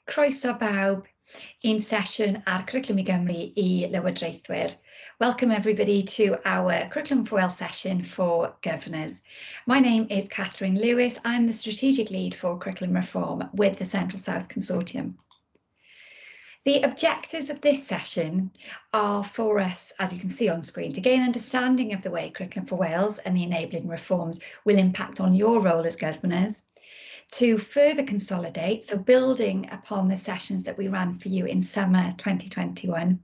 Croeso bawb in session ar Cwricwlwm i Gymru I Lywodraethwyr. Welcome everybody to our Curriculum for Wales session for governors. My name is Catherine Lewis. I'm the strategic lead for curriculum reform with the Central South Consortium. The objectives of this session are for us, as you can see on screen, to gain understanding of the way Curriculum for Wales and the enabling reforms will impact on your role as governors, to further consolidate, so building upon the sessions that we ran for you in summer 2021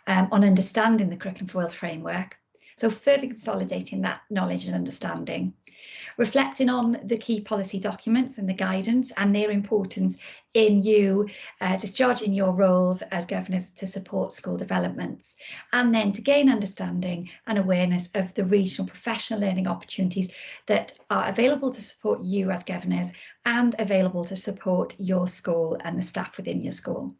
on understanding the Curriculum for Wales framework, so further consolidating that knowledge and understanding, reflecting on the key policy documents and the guidance and their importance in you discharging your roles as governors to support school developments, and then to gain understanding and awareness of the regional professional learning opportunities that are available to support you as governors and available to support your school and the staff within your school.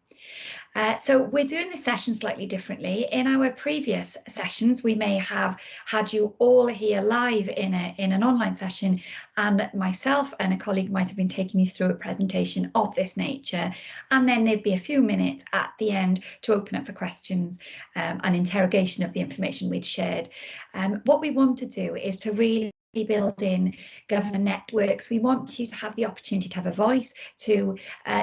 So we're doing this session slightly differently. In our previous sessions, we may have had you all here live in an online session, and myself and a colleague might have been taking you through a presentation of this nature, and then there'd be a few minutes at the end to open up for questions and interrogation of the information we'd shared. What we want to do is to really build in governor networks. We want you to have the opportunity to have a voice, to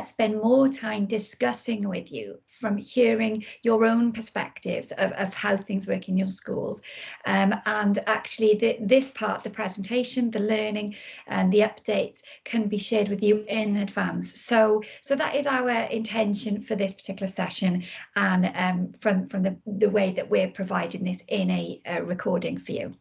spend more time discussing with you, from hearing your own perspectives of how things work in your schools. And actually this part, the presentation, the learning and the updates can be shared with you in advance. So that is our intention for this particular session, and from the way that we're providing this in a recording for you.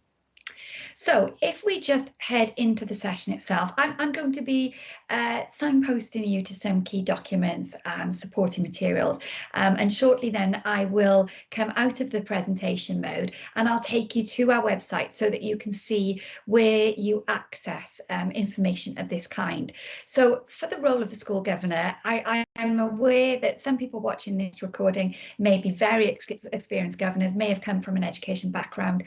So if we just head into the session itself, I'm going to be signposting you to some key documents and supporting materials. And shortly then I will come out of the presentation mode and I'll take you to our website so that you can see where you access information of this kind. So for the role of the school governor, I'm aware that some people watching this recording may be very experienced governors, may have come from an education background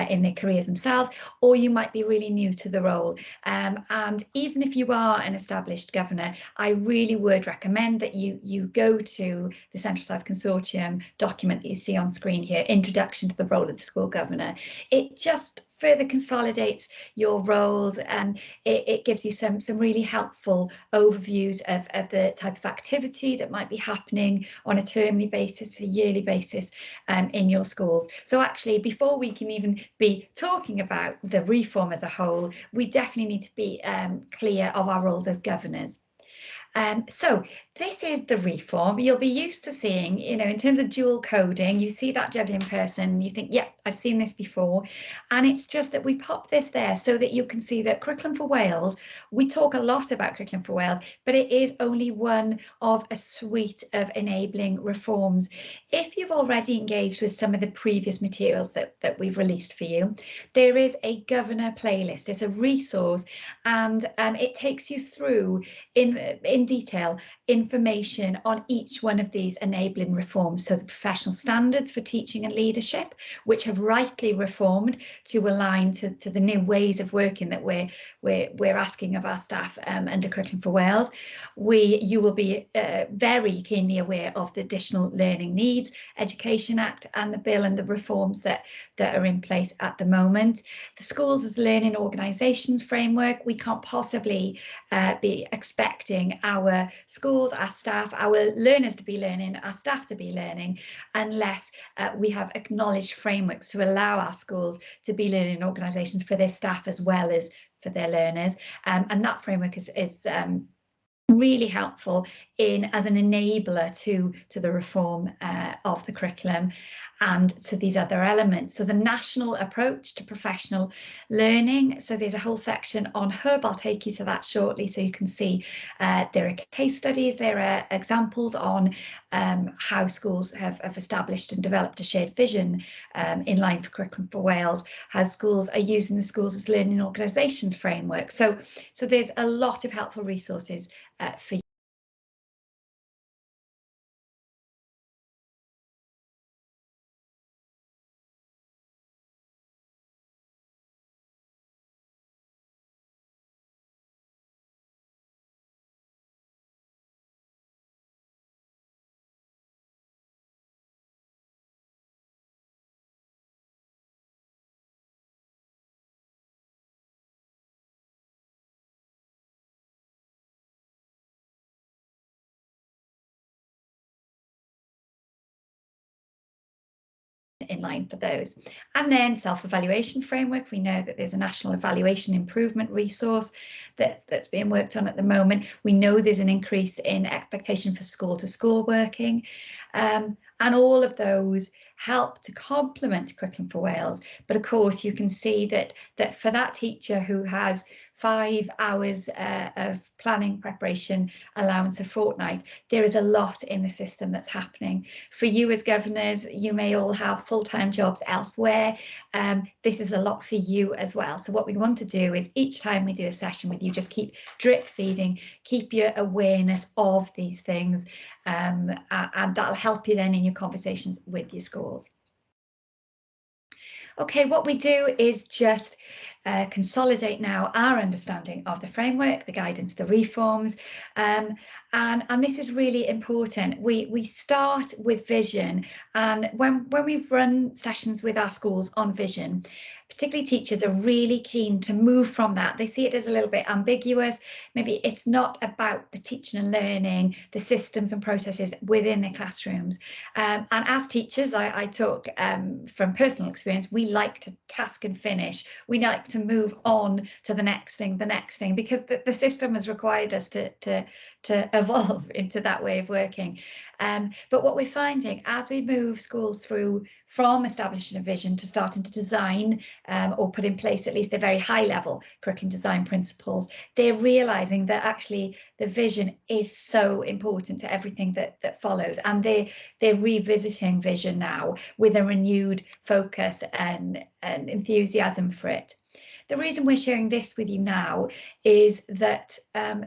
in their careers themselves, or you might be really new to the role. And even if you are an established governor, I really would recommend that you go to the Central South Consortium document that you see on screen here, Introduction to the Role of the School Governor. It just further consolidates your roles, and it gives you some really helpful overviews of the type of activity that might be happening on a termly basis, a yearly basis in your schools. So actually, before we can even be talking about the reform as a whole, we definitely need to be clear of our roles as governors. So this is the reform. You'll be used to seeing, in terms of dual coding, you see that judge in person, you think, yep, I've seen this before. And it's just that we pop this there so that you can see that Curriculum for Wales, we talk a lot about Curriculum for Wales, but it is only one of a suite of enabling reforms. If you've already engaged with some of the previous materials that we've released for you, there is a governor playlist. It's a resource, and it takes you through in detail information on each one of these enabling reforms. So the professional standards for teaching and leadership, which have rightly reformed to align to the new ways of working that we're asking of our staff under Curriculum for Wales. You will be very keenly aware of the Additional Learning Needs Education Act and the bill and the reforms that are in place at the moment. The Schools as Learning Organisations framework, we can't possibly be expecting our schools, our staff, our learners to be learning, our staff to be learning, unless we have acknowledged frameworks to allow our schools to be learning organisations for their staff as well as for their learners. And that framework is really helpful as an enabler to the reform of the curriculum and to these other elements. So the national approach to professional learning. So there's a whole section on Hub. I'll take you to that shortly so you can see there are case studies, there are examples on how schools have established and developed a shared vision in line for Curriculum for Wales, how schools are using the Schools as Learning Organisations framework. So there's a lot of helpful resources for in line for those. And then self-evaluation framework. We know that there's a national evaluation improvement resource that's being worked on at the moment. We know there's an increase in expectation for school-to-school working. And all of those help to complement Curriculum for Wales. But of course, you can see that for that teacher who has 5 hours of planning preparation allowance a fortnight, there is a lot in the system that's happening. For you as governors, you may all have full-time jobs elsewhere. This is a lot for you as well. So what we want to do is each time we do a session with you, just keep drip feeding, keep your awareness of these things, and that'll help you then in your conversations with your schools. Okay, what we do is just consolidate now our understanding of the framework, the guidance, the reforms, and this is really important. We start with vision, and when we've run sessions with our schools on vision, particularly teachers are really keen to move from that. They see it as a little bit ambiguous. Maybe it's not about the teaching and learning, the systems and processes within the classrooms. And as teachers, I talk from personal experience, we like to task and finish. We like to move on to the next thing, because the system has required us to evolve into that way of working. But what we're finding as we move schools through from establishing a vision to starting to design or put in place at least a very high level curriculum design principles, they're realizing that actually the vision is so important to everything that follows, and they're revisiting vision now with a renewed focus and enthusiasm for it. The reason we're sharing this with you now is that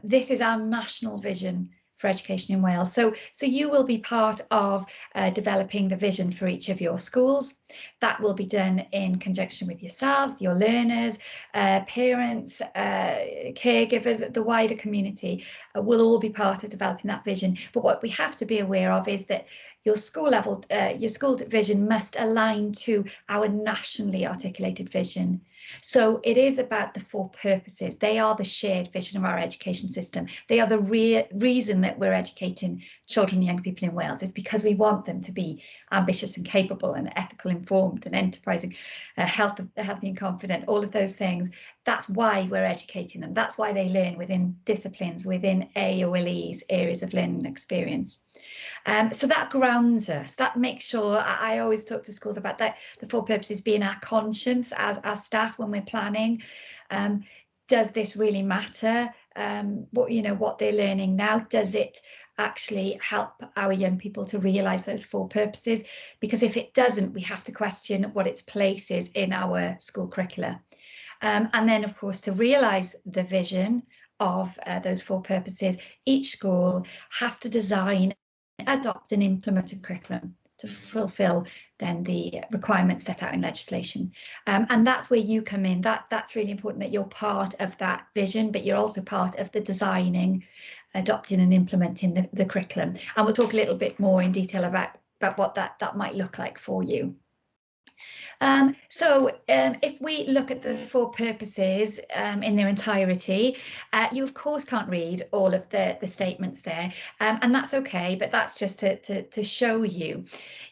this is our national vision for education in Wales. So you will be part of developing the vision for each of your schools. That will be done in conjunction with yourselves, your learners, parents, caregivers, the wider community will all be part of developing that vision. But what we have to be aware of is that your school level, your school vision must align to our nationally articulated vision. So it is about the 4 purposes. They are the shared vision of our education system. They are the reason that we're educating children and young people in Wales. It's because we want them to be ambitious and capable and ethical, informed and enterprising, healthy and confident, all of those things. That's why we're educating them. That's why they learn within disciplines, within AOLE's areas of learning and experience. So that grounds us, that makes sure, I always talk to schools about that, the 4 purposes being our conscience as staff when we're planning. Does this really matter? What they're learning now, does it actually help our young people to realise those 4 purposes? Because if it doesn't, we have to question what its place is in our school curricula. And then, of course, to realise the vision of those 4 purposes, each school has to design, adopt and implement a curriculum to fulfil then the requirements set out in legislation. And that's where you come in. That's really important, that you're part of that vision, but you're also part of the designing, adopting and implementing the curriculum. And we'll talk a little bit more in detail about what that might look like for you. If we look at the 4 purposes in their entirety, you of course can't read all of the statements there, and that's okay, but that's just to show you.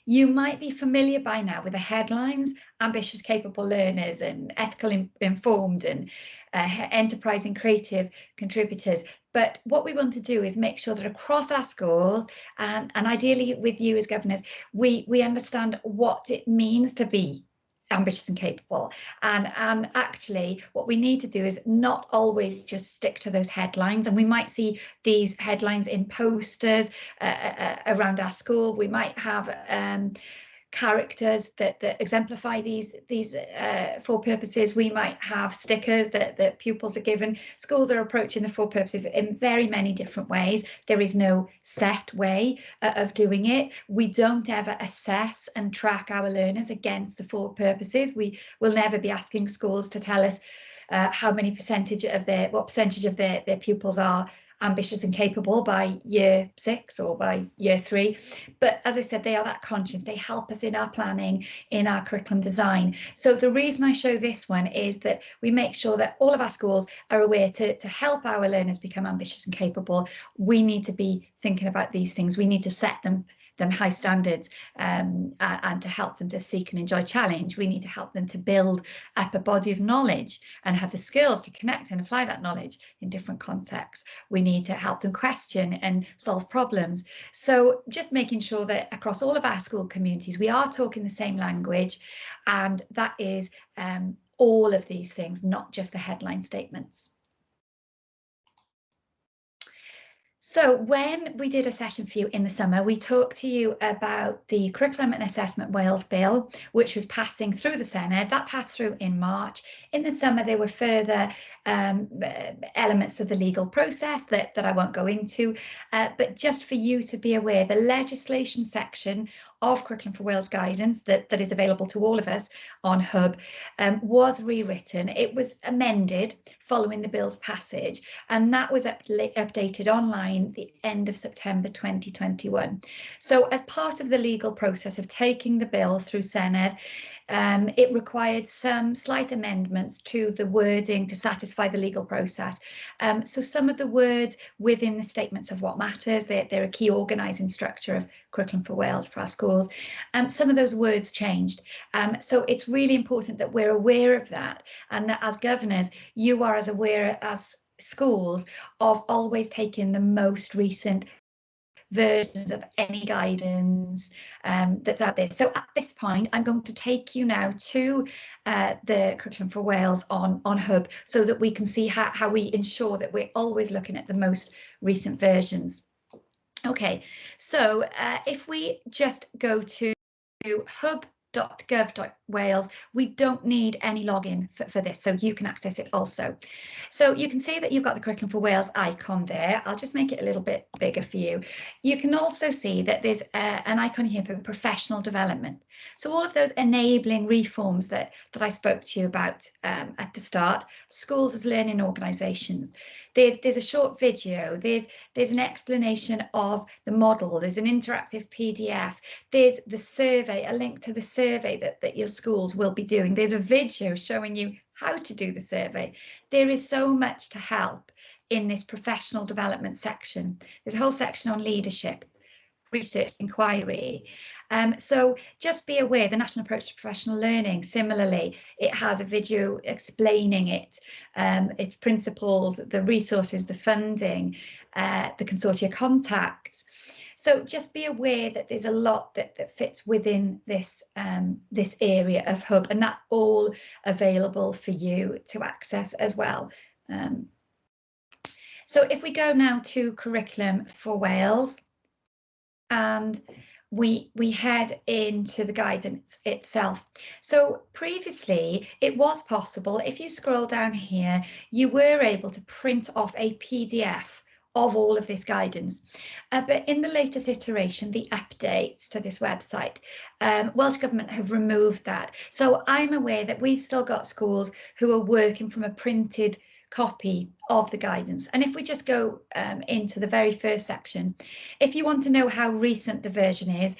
You might be familiar by now with the headlines: ambitious, capable learners, and ethical, informed, and enterprising, creative contributors. But what we want to do is make sure that across our schools, and ideally with you as governors, we understand what it means to be ambitious and capable, and actually what we need to do is not always just stick to those headlines. And we might see these headlines in posters around our school. We might have characters that exemplify these 4 purposes. We might have stickers that pupils are given. Schools are approaching the 4 purposes in very many different ways. There is no set way of doing it. We don't ever assess and track our learners against the 4 purposes. We will never be asking schools to tell us what percentage of their pupils are ambitious and capable by year 6 or by year 3. But as I said, they are that conscious. They help us in our planning, in our curriculum design. So the reason I show this one is that we make sure that all of our schools are aware to help our learners become ambitious and capable. We need to be thinking about these things, we need to set them high standards, and to help them to seek and enjoy challenge. We need to help them to build up a body of knowledge and have the skills to connect and apply that knowledge in different contexts. We need to help them question and solve problems. So just making sure that across all of our school communities, we are talking the same language, and that is all of these things, not just the headline statements. So when we did a session for you in the summer, we talked to you about the Curriculum and Assessment Wales Bill, which was passing through the Senedd. That passed through in March. In the summer, there were further elements of the legal process that I won't go into, but just for you to be aware, the legislation section of Curriculum for Wales guidance that is available to all of us on Hub was rewritten. It was amended following the bill's passage, and that was updated online the end of September 2021. So as part of the legal process of taking the bill through Senedd, it required some slight amendments to the wording to satisfy the legal process. So some of the words within the statements of what matters, they're a key organising structure of Curriculum for Wales for our schools. Some of those words changed. So it's really important that we're aware of that, and that as governors, you are as aware as schools of always taking the most recent versions of any guidance that's out there. So at this point, I'm going to take you now to the Curriculum for Wales on Hub, so that we can see how we ensure that we're always looking at the most recent versions. Okay, so if we just go to hub.gov.wales, we don't need any login for this, so you can access it also. So you can see that you've got the Curriculum for Wales icon there. I'll just make it a little bit bigger for you. You can also see that there's an icon here for professional development. So all of those enabling reforms that I spoke to you about at the start, schools as learning organisations. There's a short video, there's an explanation of the model, there's an interactive PDF, there's the survey, a link to the survey that your schools will be doing. There's a video showing you how to do the survey. There is so much to help in this professional development section. There's a whole section on leadership, research, inquiry. So just be aware, the National Approach to Professional Learning, similarly, it has a video explaining it, its principles, the resources, the funding, the consortia contacts. So just be aware that there's a lot that fits within this this area of Hub, and that's all available for you to access as well. So if we go now to Curriculum for Wales, and we head into the guidance itself. So previously it was possible, if you scroll down here, you were able to print off a PDF of all of this guidance. But in the latest iteration, the updates to this website, Welsh Government have removed that. So I'm aware that we've still got schools who are working from a printed copy of the guidance. And if we just go into the very first section, if you want to know how recent the version is,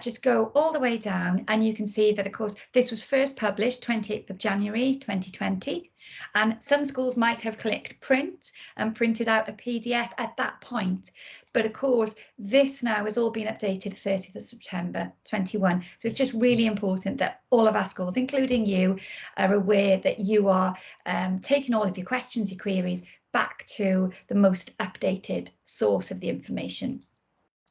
just go all the way down, and you can see that, of course, this was first published 28th of January 2020, and some schools might have clicked print and printed out a PDF at that point. But of course, this now has all been updated 30th of September 21. So it's just really important that all of our schools, including you, are aware that you are taking all of your questions, your queries, back to the most updated source of the information.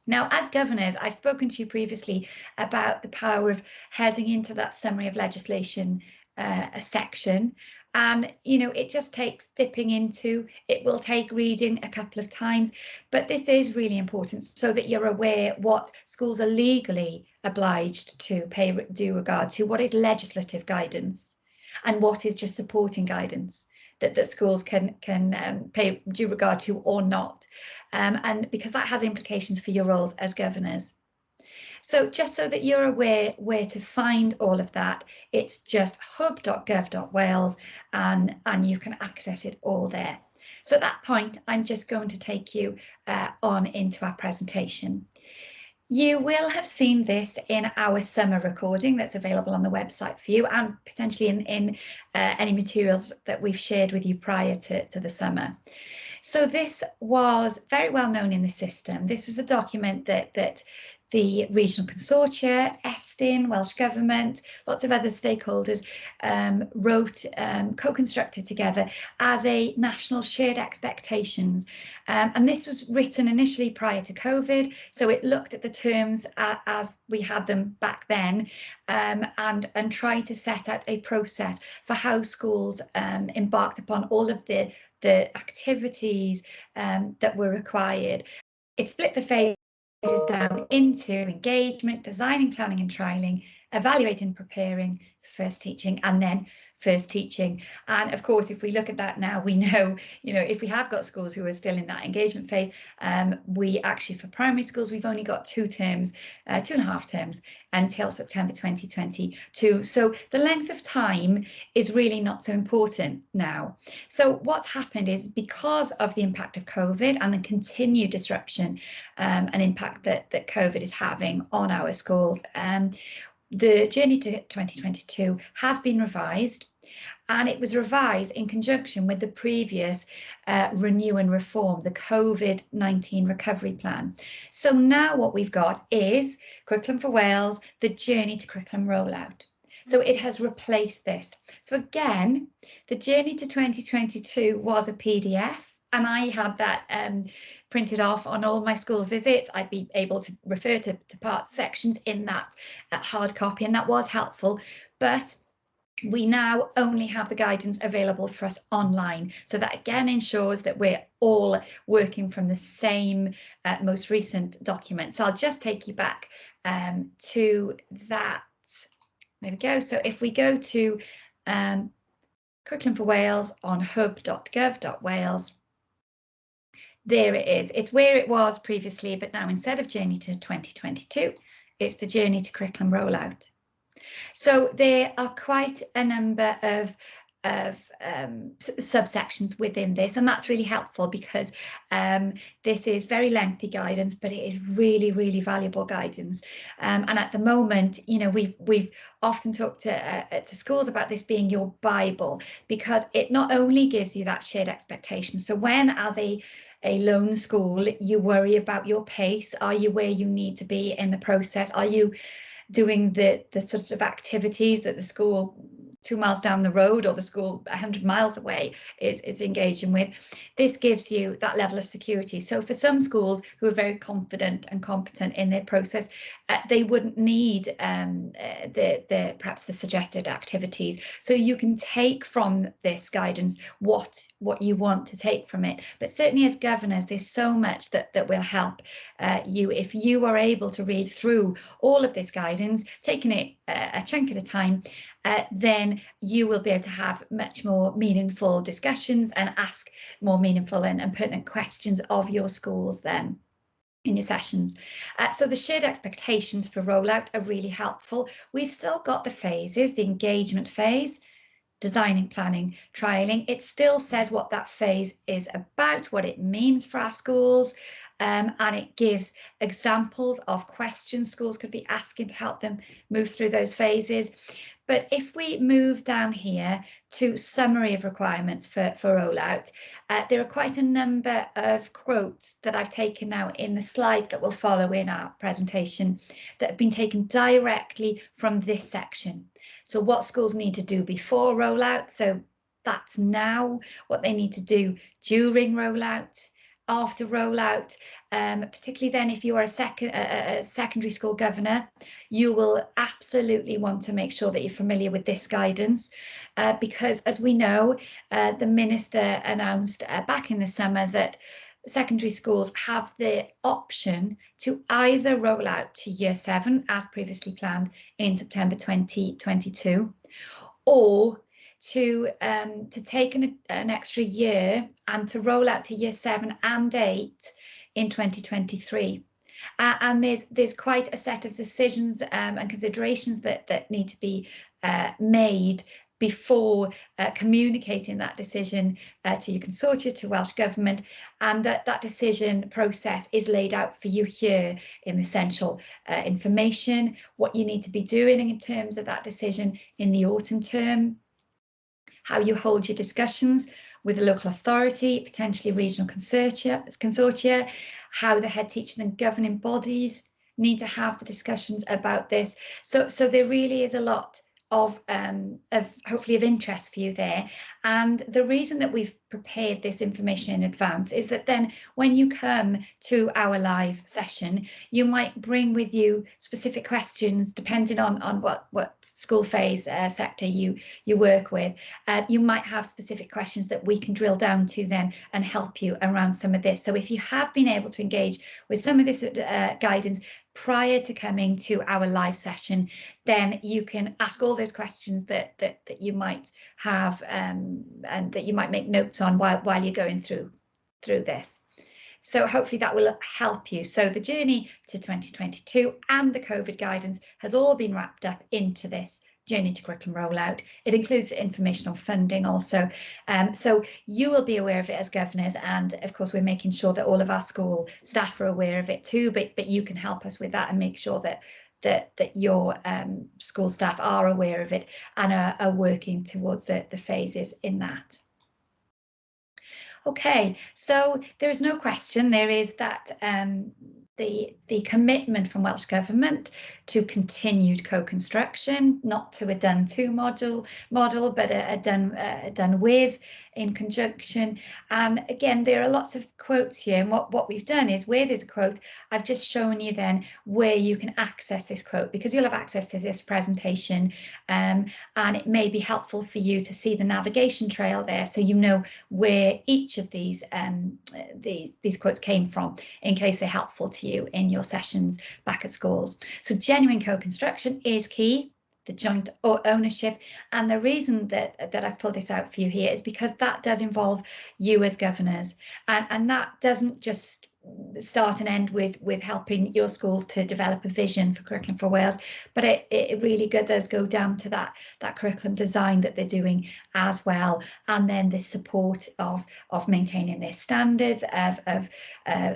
Now, as governors, I've spoken to you previously about the power of heading into that summary of legislation section, and it just takes dipping into. It will take reading a couple of times, but this is really important so that you're aware what schools are legally obliged to pay due regard to, what is legislative guidance, and what is just supporting guidance that schools can pay due regard to or not, and because that has implications for your roles as governors. So just so that you're aware where to find all of that, it's just hub.gov.wales, and you can access it all there. So at that point, I'm just going to take you on into our presentation. You will have seen this in our summer recording that's available on the website for you, and potentially in any materials that we've shared with you prior to the summer. So this was very well known in the system. This was a document that the regional consortia, Estyn, Welsh Government, lots of other stakeholders wrote, co-constructed together as a national shared expectations. And this was written initially prior to COVID, so it looked at the terms as we had them back then, and tried to set out a process for how schools embarked upon all of the activities that were required. It split the phases down into engagement, designing, planning and trialling, evaluating, preparing, first teaching, and then first teaching. And of course, if we look at that now, we know, if we have got schools who are still in that engagement phase, we actually, for primary schools, we've only got 2 terms, 2.5 terms until September 2022. So the length of time is really not so important now. So what's happened is, because of the impact of COVID and the continued disruption and impact that COVID is having on our schools, the journey to 2022 has been revised, and it was revised in conjunction with the previous Renew and Reform, the COVID-19 recovery plan. So now what we've got is Curriculum for Wales, the Journey to Curriculum Rollout. So it has replaced this. So again, the Journey to 2022 was a PDF, and I had that printed off on all my school visits. I'd be able to refer to part sections in that hard copy, and that was helpful. But we now only have the guidance available for us online. So that again ensures that we're all working from the same most recent document. So I'll just take you back to that. There we go. So if we go to Curriculum for Wales on hub.gov.wales, there it is. It's where it was previously, but now instead of Journey to 2022, it's the Journey to Curriculum Rollout. So there are quite a number of subsections within this, and that's really helpful because this is very lengthy guidance, but it is really, really valuable guidance. And at the moment, we've often talked to schools about this being your Bible, because it not only gives you that shared expectation. So when, as a lone school, you worry about your pace, are you where you need to be in the process? Are you doing the sort of activities that the school 2 miles down the road or the school 100 miles away is engaging with? This gives you that level of security. So for some schools who are very confident and competent in their process, they wouldn't need perhaps the suggested activities. So you can take from this guidance what you want to take from it. But certainly as governors, there's so much that will help you if you are able to read through all of this guidance, taking it a chunk at a time. Then you will be able to have much more meaningful discussions and ask more meaningful and pertinent questions of your schools then in your sessions. So the shared expectations for rollout are really helpful. We've still got the phases, the engagement phase, designing, planning, trialling. It still says what that phase is about, what it means for our schools, and it gives examples of questions schools could be asking to help them move through those phases. But if we move down here to summary of requirements for rollout, there are quite a number of quotes that I've taken now in the slide that will follow in our presentation that have been taken directly from this section. So what schools need to do before rollout, so that's now, what they need to do during rollout, after rollout, particularly then if you are a secondary school governor, you will absolutely want to make sure that you're familiar with this guidance, because as we know, the minister announced back in the summer that secondary schools have the option to either roll out to year 7 as previously planned in September 2022, or to take an extra year and to roll out to year 7 and 8 in 2023. And there's quite a set of decisions and considerations that need to be made before communicating that decision to your consortia, to Welsh Government, and that decision process is laid out for you here in the essential information, what you need to be doing in terms of that decision in the autumn term, how you hold your discussions with a local authority, potentially regional consortia, how the head teachers and governing bodies need to have the discussions about this. So there really is a lot of hopefully of interest for you there. And the reason that we've prepared this information in advance is that then when you come to our live session, you might bring with you specific questions depending on what school phase sector you work with. You might have specific questions that we can drill down to then and help you around some of this. So if you have been able to engage with some of this guidance prior to coming to our live session, then you can ask all those questions that you might have and that you might make notes on while you're going through this. So hopefully that will help you. So the journey to 2022 and the COVID guidance has all been wrapped up into this journey to curriculum rollout. It includes information on funding also. So you will be aware of it as governors, and of course we're making sure that all of our school staff are aware of it too, but you can help us with that and make sure that your school staff are aware of it and are working towards the phases in that. Okay, so there is no question, there is that the commitment from Welsh Government to continued co-construction, not to a done-to model, but a done with in conjunction. And again, there are lots of quotes here, and what we've done is where there's a quote, I've just shown you then where you can access this quote, because you'll have access to this presentation, and it may be helpful for you to see the navigation trail there, so you know where each of these quotes came from, in case they're helpful to you in your sessions back at schools. So genuine co-construction is key, the joint ownership, and the reason that I've pulled this out for you here is because that does involve you as governors, and that doesn't just start and end with helping your schools to develop a vision for Curriculum for Wales, but it really does go down to that curriculum design that they're doing as well, and then the support of maintaining their standards of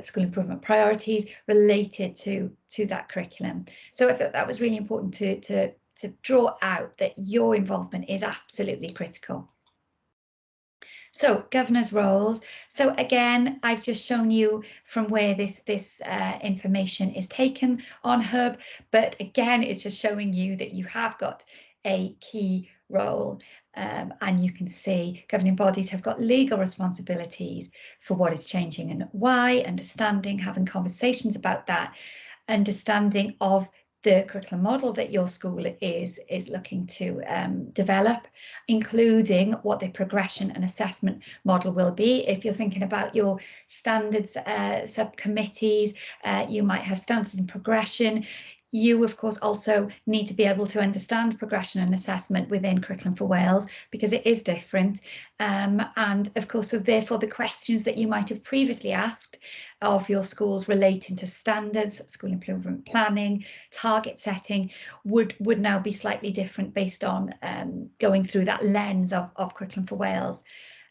school improvement priorities related to that curriculum. So I thought that was really important to draw out that your involvement is absolutely critical. So governors' roles. So again, I've just shown you from where this information is taken on Hub, but again, it's just showing you that you have got a key role, and you can see governing bodies have got legal responsibilities for what is changing and why, understanding, having conversations about that, understanding of the curriculum model that your school is looking to develop, including what the progression and assessment model will be. If you're thinking about your standards subcommittees, you might have standards and progression. You, of course, also need to be able to understand progression and assessment within Curriculum for Wales, because it is different. And of course, so therefore, the questions that you might have previously asked of your schools relating to standards, school improvement planning, target setting would now be slightly different based on going through that lens of Curriculum for Wales.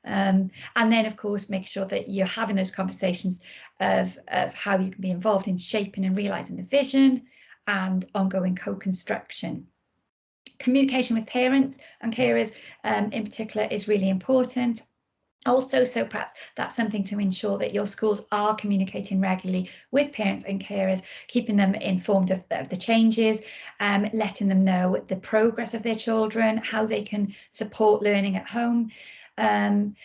And then, of course, make sure that you're having those conversations of how you can be involved in shaping and realising the vision, and ongoing co-construction. Communication with parents and carers in particular is really important. Also, so perhaps that's something to ensure that your schools are communicating regularly with parents and carers, keeping them informed of the changes, letting them know the progress of their children, how they can support learning at home. And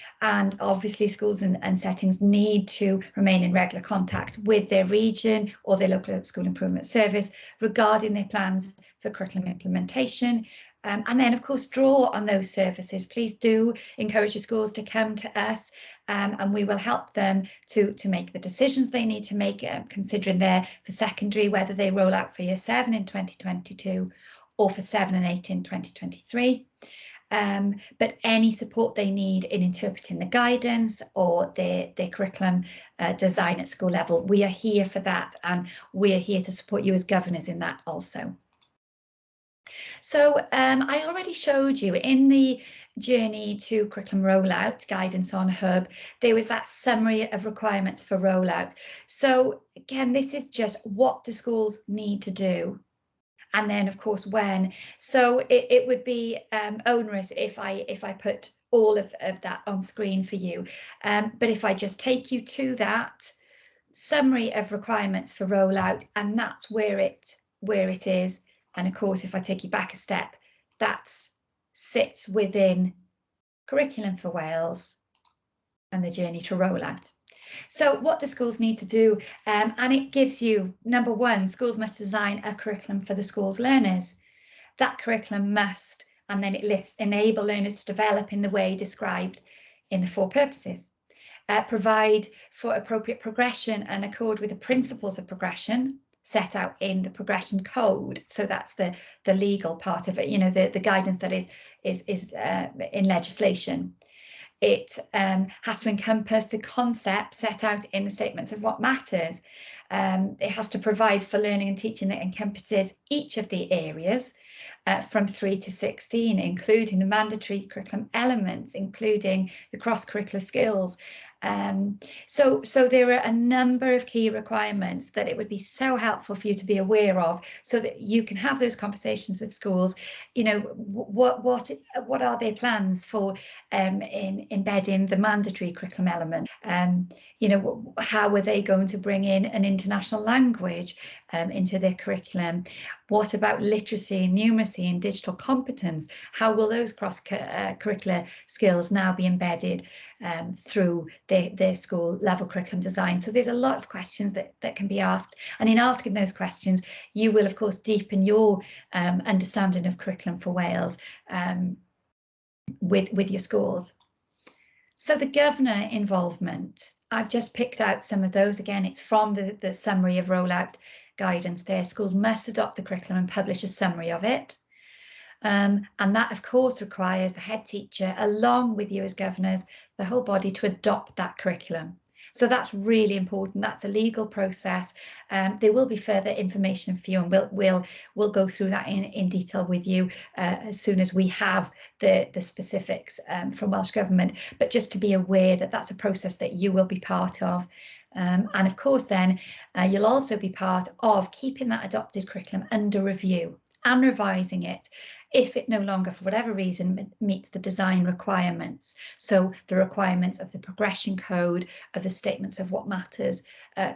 obviously schools and settings need to remain in regular contact with their region or their local school improvement service regarding their plans for curriculum implementation. And then, of course, draw on those services. Please do encourage your schools to come to us, and we will help them to make the decisions they need to make, considering there for secondary, whether they roll out for Year 7 in 2022 or for 7 and 8 in 2023. But any support they need in interpreting the guidance or their curriculum design at school level, we are here for that, and we are here to support you as governors in that also. So I already showed you in the journey to curriculum rollout guidance on Hub, there was that summary of requirements for rollout. So again, this is just what do schools need to do, and then of course when. So it would be onerous if I put all of that on screen for you. But if I just take you to that summary of requirements for rollout, and that's where it is. And of course, if I take you back a step, that sits within Curriculum for Wales and the journey to rollout. So what do schools need to do? And it gives you, number one, schools must design a curriculum for the school's learners. That curriculum must, and then it lists, enable learners to develop in the way described in the 4 purposes. Provide for appropriate progression and accord with the principles of progression set out in the progression code. So that's the legal part of it, you know, the guidance that is in legislation. It has to encompass the concept set out in the statements of what matters. It has to provide for learning and teaching that encompasses each of the areas from 3 to 16, including the mandatory curriculum elements, including the cross-curricular skills. So there are a number of key requirements that it would be so helpful for you to be aware of, so that you can have those conversations with schools. You know, what are their plans for in embedding the mandatory curriculum element? You know, how are they going to bring in an international language into their curriculum? What about literacy, numeracy and digital competence? How will those cross-curricular skills now be embedded through their school level curriculum design? So there's a lot of questions that can be asked, and in asking those questions you will of course deepen your understanding of Curriculum for Wales with your schools. So the governor involvement, I've just picked out some of those. Again, it's from the summary of rollout guidance there. Schools must adopt the curriculum and publish a summary of it. And that, of course, requires the head teacher, along with you as governors, the whole body, to adopt that curriculum. So that's really important. That's a legal process. There will be further information for you, and we'll go through that in detail with you as soon as we have the specifics from Welsh Government. But just to be aware that that's a process that you will be part of. And of course, then you'll also be part of keeping that adopted curriculum under review and revising it if it no longer, for whatever reason, meets the design requirements. So the requirements of the progression code, of the statements of what matters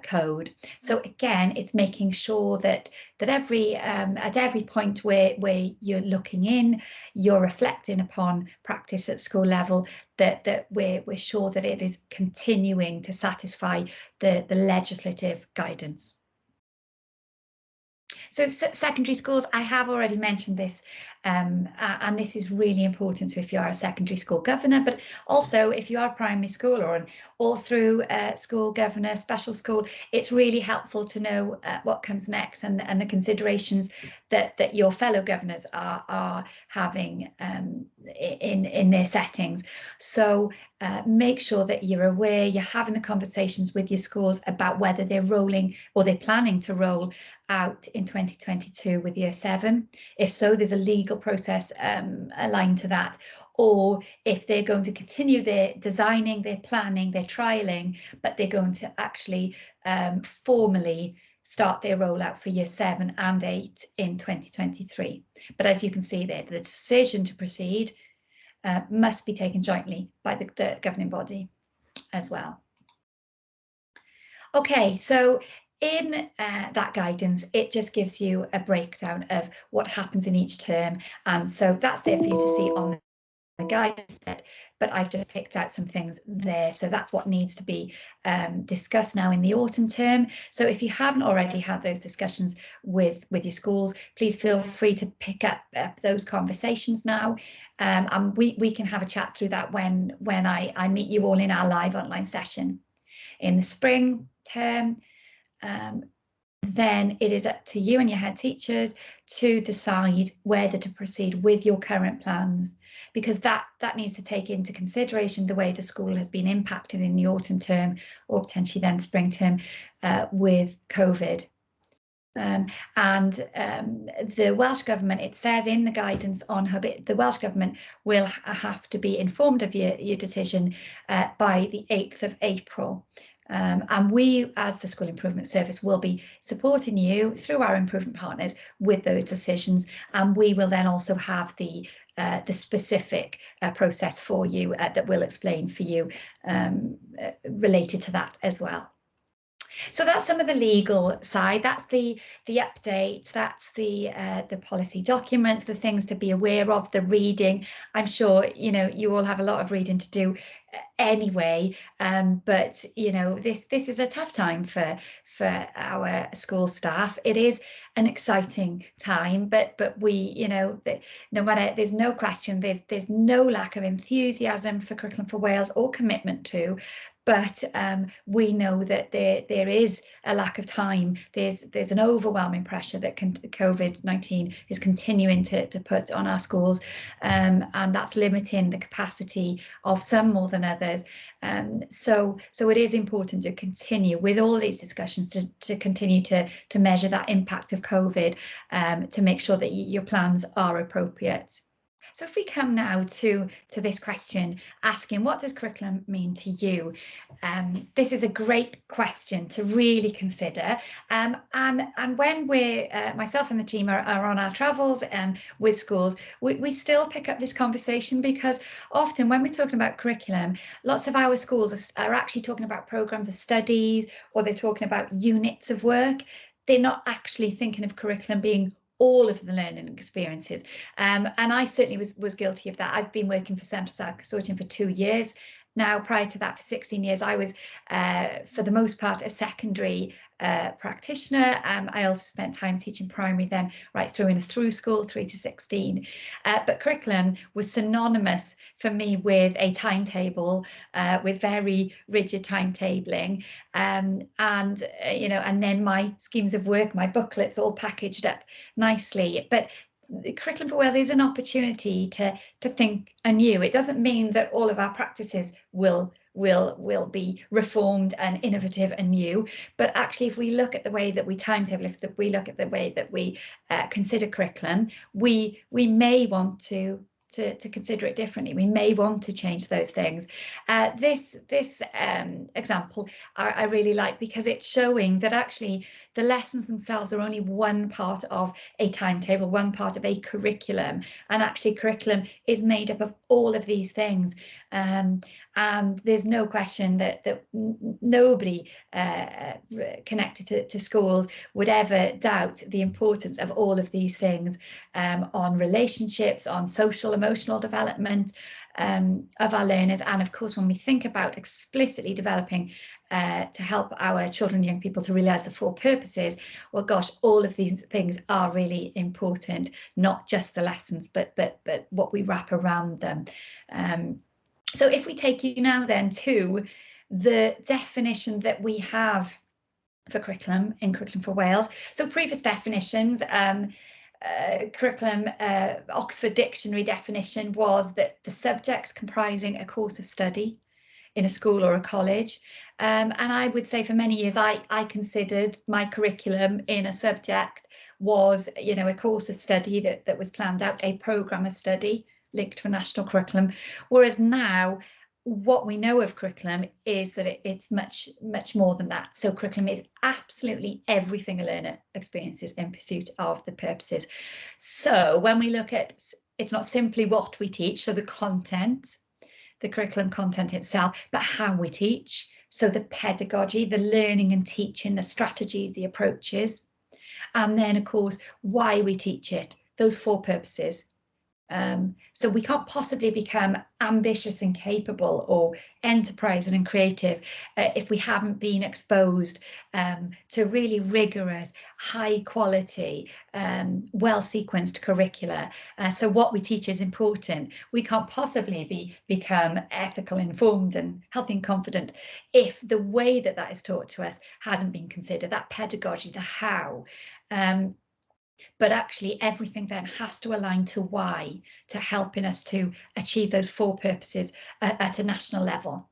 code. So again, it's making sure that at every point where you're looking in, you're reflecting upon practice at school level, that we're sure that it is continuing to satisfy the legislative guidance. So secondary schools, I have already mentioned this, and this is really important. So if you are a secondary school governor, but also if you are a primary school or through school governor, special school, it's really helpful to know what comes next and the considerations that your fellow governors are having in their settings. So make sure that you're aware, you're having the conversations with your schools about whether they're rolling or they're planning to roll out in 2022 with Year 7. If so, there's a legal process aligned to that, or if they're going to continue their designing, their planning, their trialling, but they're going to actually formally start their rollout for Year 7 and 8 in 2023. But as you can see there, the decision to proceed must be taken jointly by the governing body as well. Okay, so in that guidance, it just gives you a breakdown of what happens in each term, and so that's there for you to see on the guidance bit, but I've just picked out some things there. So that's what needs to be discussed now in the autumn term. So if you haven't already had those discussions with your schools, please feel free to pick up those conversations now, and we can have a chat through that when I meet you all in our live online session in the spring term. Then it is up to you and your head teachers to decide whether to proceed with your current plans, because that needs to take into consideration the way the school has been impacted in the autumn term, or potentially then spring term, with COVID. The Welsh Government, it says in the guidance on Hubit, the Welsh Government will have to be informed of your decision by the 8th of April. And we, as the School Improvement Service, will be supporting you through our improvement partners with those decisions, and we will then also have the the specific process for you that we'll explain for you related to that as well. So that's some of the legal side. That's the updates. That's the policy documents, the things to be aware of, the reading. I'm sure you all have a lot of reading to do anyway. But this is a tough time for our school staff. It is an exciting time, but we no matter, there's no question, there's no lack of enthusiasm for Curriculum for Wales or commitment to. But we know that there is a lack of time. There's an overwhelming pressure that COVID-19 is continuing to put on our schools, and that's limiting the capacity of some more than others. So it is important to continue with all these discussions to continue to measure that impact of COVID, to make sure that your plans are appropriate. So if we come now to this question, asking what does curriculum mean to you? This is a great question to really consider. And when we're, myself and the team are on our travels with schools, we still pick up this conversation, because often when we're talking about curriculum, lots of our schools are actually talking about programmes of studies, or they're talking about units of work. They're not actually thinking of curriculum being all of the learning experiences. And I certainly was guilty of that. I've been working for Central South Consortium for 2 years now. Prior to that, for 16 years, I was, for the most part, a secondary practitioner. I also spent time teaching primary, then right through in a through school, 3 to 16. But curriculum was synonymous for me with a timetable, with very rigid timetabling, and then my schemes of work, my booklets all packaged up nicely. But the Curriculum for Wales is an opportunity to think anew. It doesn't mean that all of our practices will be reformed and innovative and new, but actually, if we look at the way that we timetable, if we look at the way that we consider curriculum, we may want to consider it differently. We may want to change those things. This example I really like, because it's showing that actually the lessons themselves are only one part of a timetable, one part of a curriculum, and actually curriculum is made up of all of these things. And there's no question that nobody connected to schools would ever doubt the importance of all of these things, on relationships, on social, emotional development of our learners. And of course, when we think about explicitly developing to help our children and young people to realise the 4 purposes, well, gosh, all of these things are really important, not just the lessons, but what we wrap around them. So if we take you now then to the definition that we have for curriculum in Curriculum for Wales. So previous definitions, curriculum, Oxford Dictionary definition was that the subjects comprising a course of study in a school or a college. And I would say for many years, I considered my curriculum in a subject was, a course of study that was planned out, a programme of study linked to a national curriculum. Whereas now, what we know of curriculum is that it's much more than that. So curriculum is absolutely everything a learner experiences in pursuit of the purposes. So when we look at, it's not simply what we teach, so the content, the curriculum content itself, but how we teach. So the pedagogy, the learning and teaching, the strategies, the approaches, and then of course why we teach it, those 4 purposes. So we can't possibly become ambitious and capable or enterprising and creative if we haven't been exposed to really rigorous, high quality, well sequenced curricula. So what we teach is important. We can't possibly become ethical, informed and healthy and confident if the way that is taught to us hasn't been considered, that pedagogy, the how. But actually everything then has to align to why, to helping us to achieve those 4 purposes at a national level.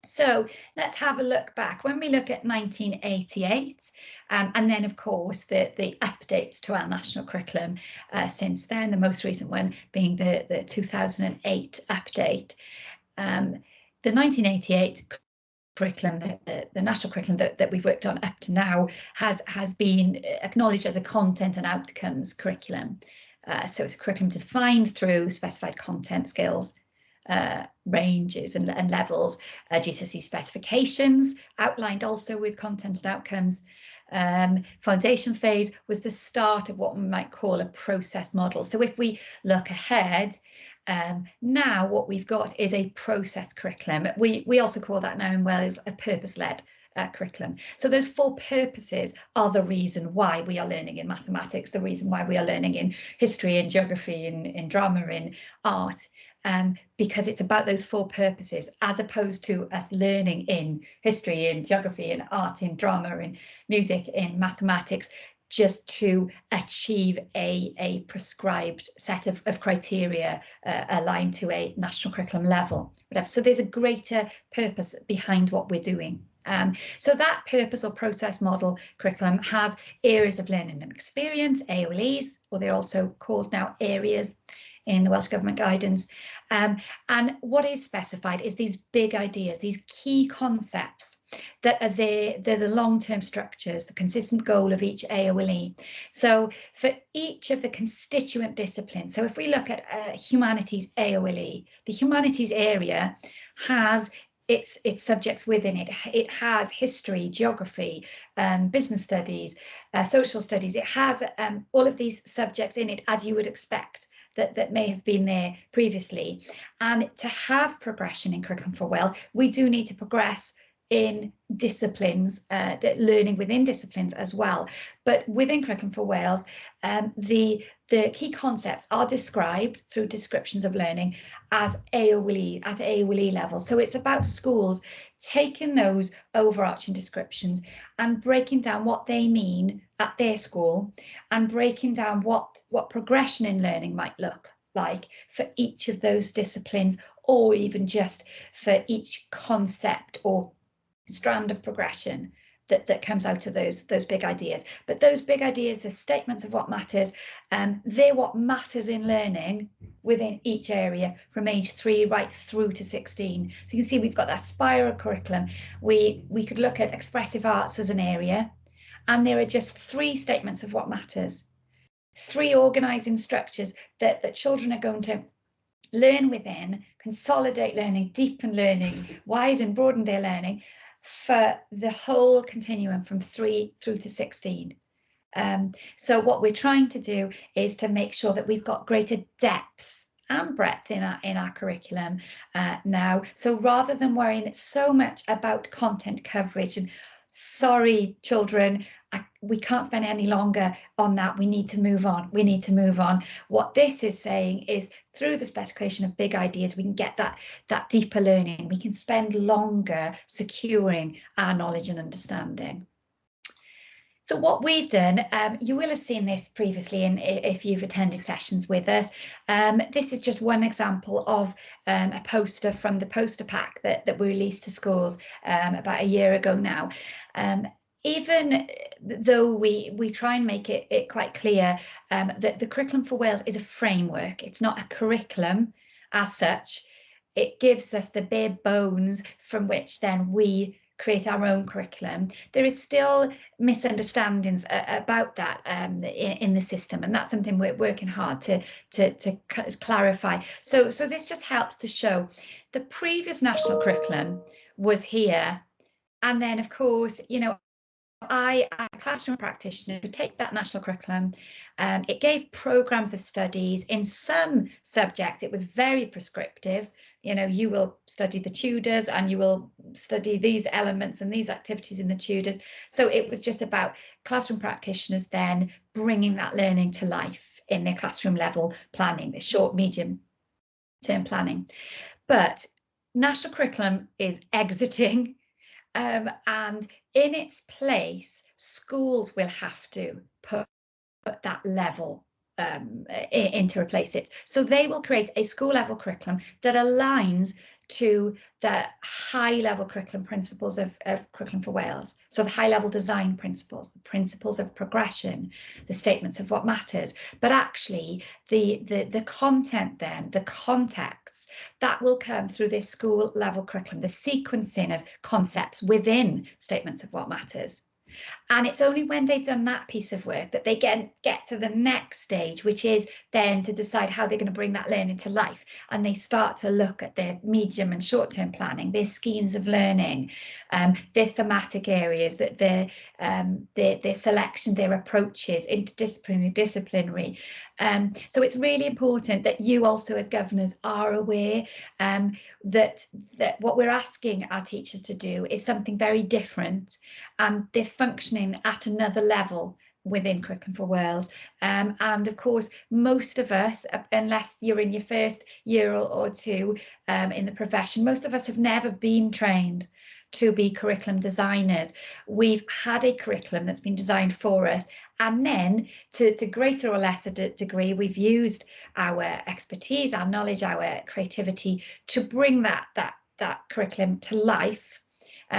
So let's have a look back. When we look at 1988, and then of course the updates to our national curriculum since then, the most recent one being the 2008 update. The 1988 curriculum, the national curriculum that we've worked on up to now has been acknowledged as a content and outcomes curriculum. So it's a curriculum defined through specified content, skills, ranges and levels, GCSE specifications outlined also with content and outcomes. Foundation phase was the start of what we might call a process model. So if we look ahead, now what we've got is a process curriculum. We also call that now in Wales a purpose-led curriculum. So those 4 purposes are the reason why we are learning in mathematics, the reason why we are learning in history and geography, in drama, in art, because it's about those 4 purposes, as opposed to us learning in history, in geography, in art, in drama, in music, in mathematics, just to achieve a prescribed set of criteria aligned to a national curriculum level, whatever. So there's a greater purpose behind what we're doing. So that purpose or process model curriculum has areas of learning and experience, AOLEs, or they're also called now areas in the Welsh Government guidance. And what is specified is these big ideas, these key concepts that are they're the long-term structures, the consistent goal of each AOLE. So for each of the constituent disciplines, so if we look at humanities AOLE, the humanities area has its subjects within it. It has history, geography, business studies, social studies. It has all of these subjects in it, as you would expect, that may have been there previously. And to have progression in Curriculum for Wales, we do need to progress in disciplines, that learning within disciplines as well. But within Curriculum for Wales, the key concepts are described through descriptions of learning as AOLE, at AOLE level. So it's about schools taking those overarching descriptions and breaking down what they mean at their school, and breaking down what progression in learning might look like for each of those disciplines, or even just for each concept or strand of progression that comes out of those big ideas. But those big ideas, the statements of what matters, they're what matters in learning within each area from age 3 right through to 16. So you can see we've got that spiral curriculum. We could look at expressive arts as an area, and there are just 3 statements of what matters, 3 organising structures that children are going to learn within, consolidate learning, deepen learning, widen, broaden their learning for the whole continuum from 3 through to 16. So what we're trying to do is to make sure that we've got greater depth and breadth in our curriculum now. So rather than worrying so much about content coverage, and sorry children, we can't spend any longer on that, we need to move on, we need to move on. What this is saying is through the specification of big ideas, we can get that deeper learning, we can spend longer securing our knowledge and understanding. So what we've done, you will have seen this previously if you've attended sessions with us. This is just one example of a poster from the poster pack that we released to schools about a year ago now. Even though we try and make it quite clear that the Curriculum for Wales is a framework, it's not a curriculum as such. It gives us the bare bones from which then we create our own curriculum. There is still misunderstandings about that in the system, and that's something we're working hard to clarify. So this just helps to show the previous national curriculum was here, and then of course, you know, I, as a classroom practitioner, could take that national curriculum. It gave programs of studies. In some subjects, it was very prescriptive. You know, you will study the Tudors and you will study these elements and these activities in the Tudors. So it was just about classroom practitioners then bringing that learning to life in their classroom level planning, the short, medium term planning. But national curriculum is exiting. And in its place, schools will have to put that level in to replace it. So they will create a school level curriculum that aligns to the high level curriculum principles of Curriculum for Wales. So the high level design principles, the principles of progression, the statements of what matters. But actually the content then, the context, that will come through this school level curriculum, the sequencing of concepts within statements of what matters. And it's only when they've done that piece of work that they get to the next stage, which is then to decide how they're going to bring that learning to life. And they start to look at their medium and short-term planning, their schemes of learning, their thematic areas, that their selection, their approaches, interdisciplinary, disciplinary. So it's really important that you also as governors are aware that what we're asking our teachers to do is something very different, and they're functioning at another level within Curriculum for Wales. And of course, most of us, unless you're in your first year or two in the profession, most of us have never been trained to be curriculum designers. We've had a curriculum that's been designed for us, and then to greater or lesser degree, we've used our expertise, our knowledge, our creativity to bring that curriculum to life.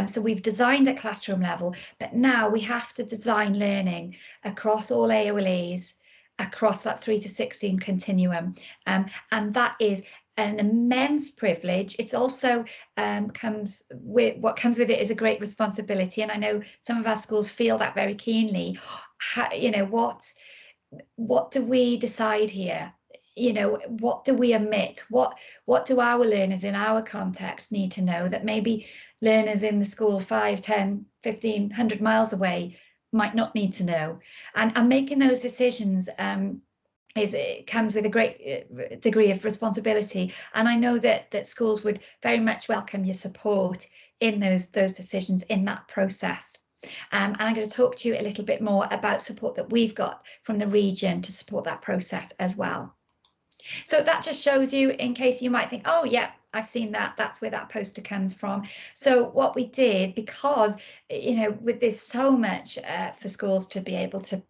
So we've designed at classroom level, but now we have to design learning across all AOLAs, across that 3 to 16 continuum. And that is an immense privilege. It's also comes with it is a great responsibility. And I know some of our schools feel that very keenly. What do we decide here? What do we omit? What do our learners in our context need to know that maybe learners in the school 5, 10, 15, 100 miles away might not need to know? And making those decisions it comes with a great degree of responsibility. And I know that schools would very much welcome your support in those decisions, in that process. And I'm going to talk to you a little bit more about support that we've got from the region to support that process as well. So that just shows you, in case you might think, oh yeah, I've seen that, that's where that poster comes from. So what we did, because with this so much for schools to be able to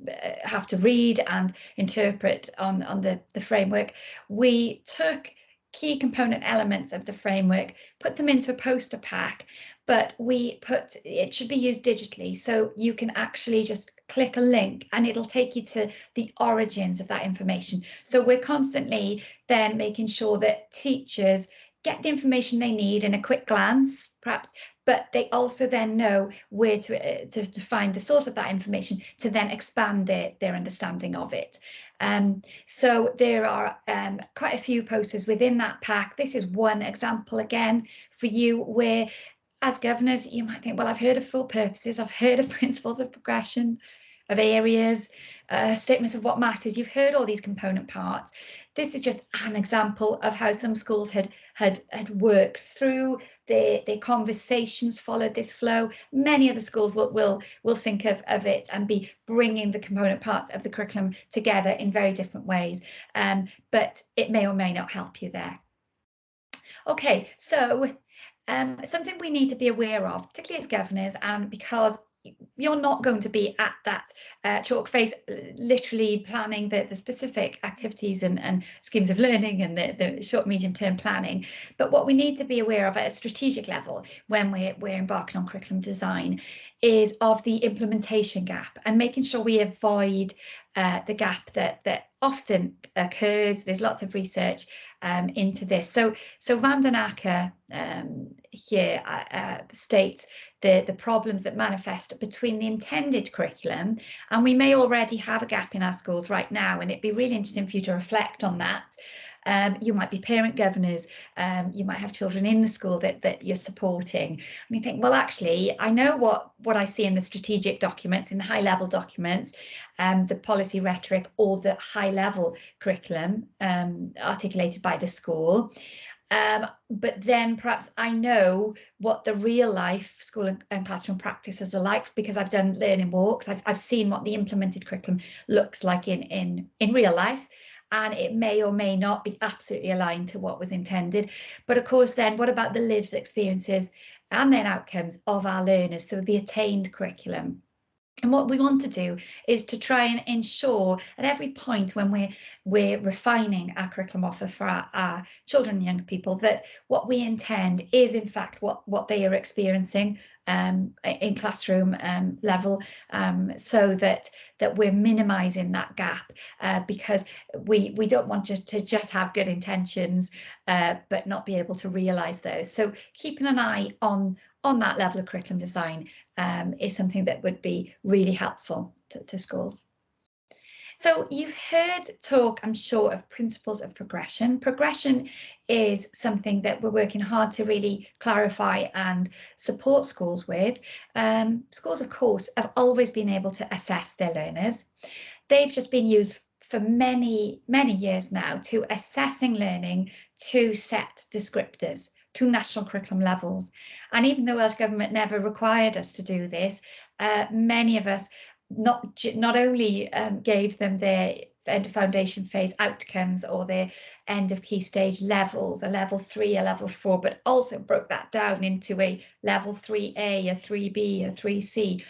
have to read and interpret on the framework, we took key component elements of the framework, put them into a poster pack, but it should be used digitally, so you can actually just click a link and it'll take you to the origins of that information. So we're constantly then making sure that teachers get the information they need in a quick glance, perhaps, but they also then know where to find the source of that information to then expand their understanding of it. So there are quite a few posters within that pack. This is one example again for you where, as governors, you might think, well, I've heard of full purposes, I've heard of principles of progression, of areas, statements of what matters. You've heard all these component parts. This is just an example of how some schools had worked through their conversations, followed this flow. Many of the schools will think of it and be bringing the component parts of the curriculum together in very different ways, but it may or may not help you there. Okay, so something we need to be aware of, particularly as governors, and because you're not going to be at that chalk face literally planning the specific activities and schemes of learning and the short medium term planning, but what we need to be aware of at a strategic level when we're embarking on curriculum design is of the implementation gap, and making sure we avoid the gap that often occurs. There's lots of research into this. So Van den Akker here states the problems that manifest between the intended curriculum, and we may already have a gap in our schools right now, and it'd be really interesting for you to reflect on that. You might be parent governors, you might have children in the school that you're supporting, and you think, well, actually, I know what I see in the strategic documents, in the high level documents, the policy rhetoric, or the high level curriculum articulated by the school. But then perhaps I know what the real life school and classroom practices are like, because I've done learning walks. I've seen what the implemented curriculum looks like in real life, and it may or may not be absolutely aligned to what was intended. But of course, then what about the lived experiences and then outcomes of our learners, so the attained curriculum? And what we want to do is to try and ensure at every point when we're refining our curriculum offer for our children and young people, that what we intend is in fact what they are experiencing in classroom level, so that we're minimising that gap, because we don't want to just have good intentions but not be able to realise those. So keeping an eye on on that level of curriculum design is something that would be really helpful to schools. So you've heard talk, I'm sure, of principles of progression. Progression is something that we're working hard to really clarify and support schools with. Schools, of course, have always been able to assess their learners. They've just been used for many, many years now to assessing learning to set descriptors to national curriculum levels. And even though Welsh Government never required us to do this, many of us not only gave them their end of foundation phase outcomes or their end of key stage levels, a level 3, a level 4, but also broke that down into a level 3A, a 3B, a 3C.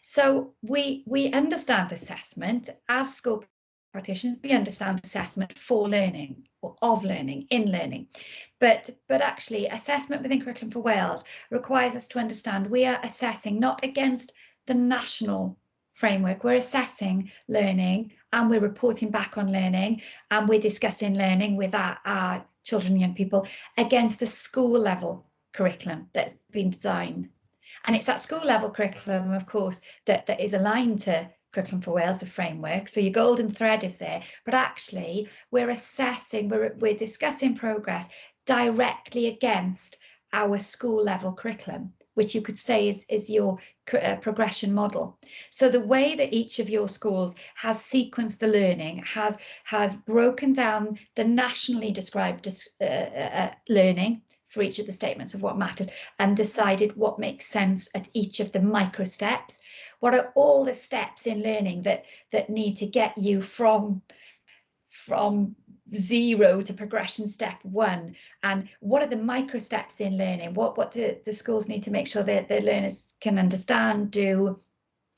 So we understand assessment as school practitioners. We understand assessment for learning or of learning, in learning, but actually assessment within Curriculum for Wales requires us to understand we are assessing not against the national framework. We're assessing learning and we're reporting back on learning and we're discussing learning with our children and young people against the school level curriculum that's been designed. And it's that school level curriculum, of course, that is aligned to Curriculum for Wales, the framework. So your golden thread is there, but actually we're assessing, we're discussing progress directly against our school level curriculum, which you could say is your progression model. So the way that each of your schools has sequenced the learning, has broken down the nationally described learning for each of the statements of what matters and decided what makes sense at each of the micro steps. What are all the steps in learning that need to get you from 0 to progression step 1, and what are the micro steps in learning? What do the schools need to make sure that their learners can understand, do,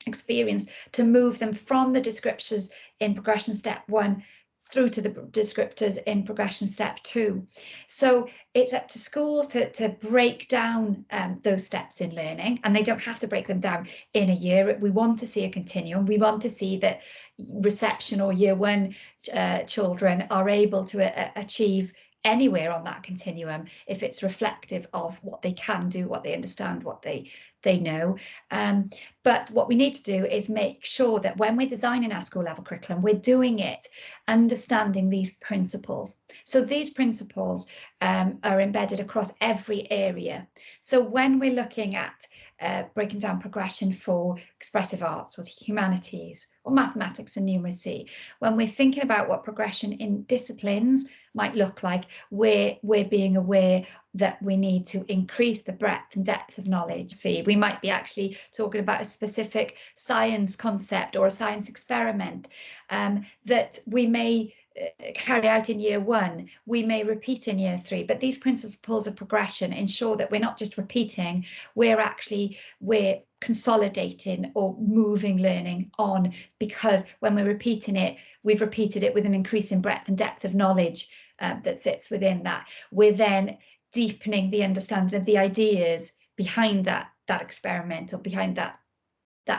experience, to move them from the descriptors in progression step 1 through to the descriptors in progression step 2. So it's up to schools to break down those steps in learning, and they don't have to break them down in a year. We want to see a continuum. We want to see that reception or year 1 children are able to achieve anywhere on that continuum if it's reflective of what they can do, what they understand, what they know. But what we need to do is make sure that when we're designing our school level curriculum, we're doing it understanding these principles. So these principles are embedded across every area. So when we're looking at breaking down progression for expressive arts or humanities or mathematics and numeracy, when we're thinking about what progression in disciplines might look like, we're being aware that we need to increase the breadth and depth of knowledge. See, we might be actually talking about a specific science concept or a science experiment that we may carry out in year 1, we may repeat in year 3, but these principles of progression ensure that we're not just repeating, we're consolidating or moving learning on, because when we're repeating it, we've repeated it with an increase in breadth and depth of knowledge that sits within that. We're then deepening the understanding of the ideas behind that experiment or behind that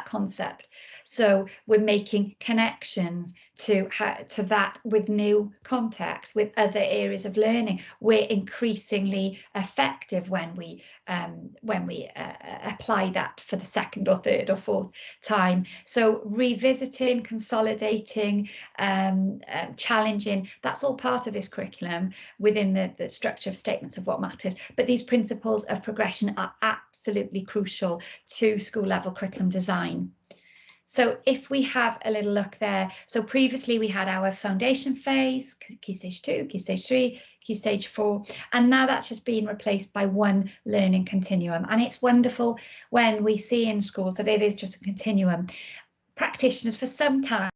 concept. So we're making connections to that with new context, with other areas of learning. We're increasingly effective when we apply that for the second or third or fourth time. So revisiting, consolidating, challenging, that's all part of this curriculum within the structure of statements of what matters. But these principles of progression are absolutely crucial to school level curriculum design. So if we have a little look there, so previously we had our foundation phase, Key Stage 2, Key Stage 3, Key Stage 4, and now that's just been replaced by one learning continuum. And it's wonderful when we see in schools that it is just a continuum. Practitioners for some time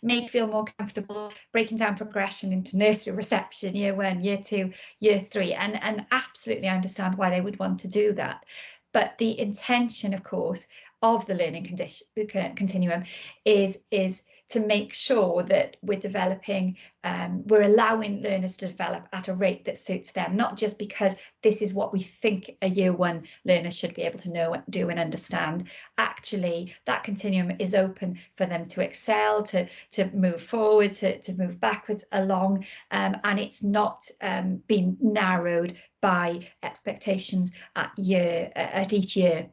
may feel more comfortable breaking down progression into nursery reception, year 1, year 2, year 3, and absolutely understand why they would want to do that. But the intention, of course, of the learning continuum is to make sure that we're developing, we're allowing learners to develop at a rate that suits them, not just because this is what we think a year one learner should be able to know, do and understand. Actually, that continuum is open for them to excel, to move forward, to move backwards along, and it's not being narrowed by expectations at each year.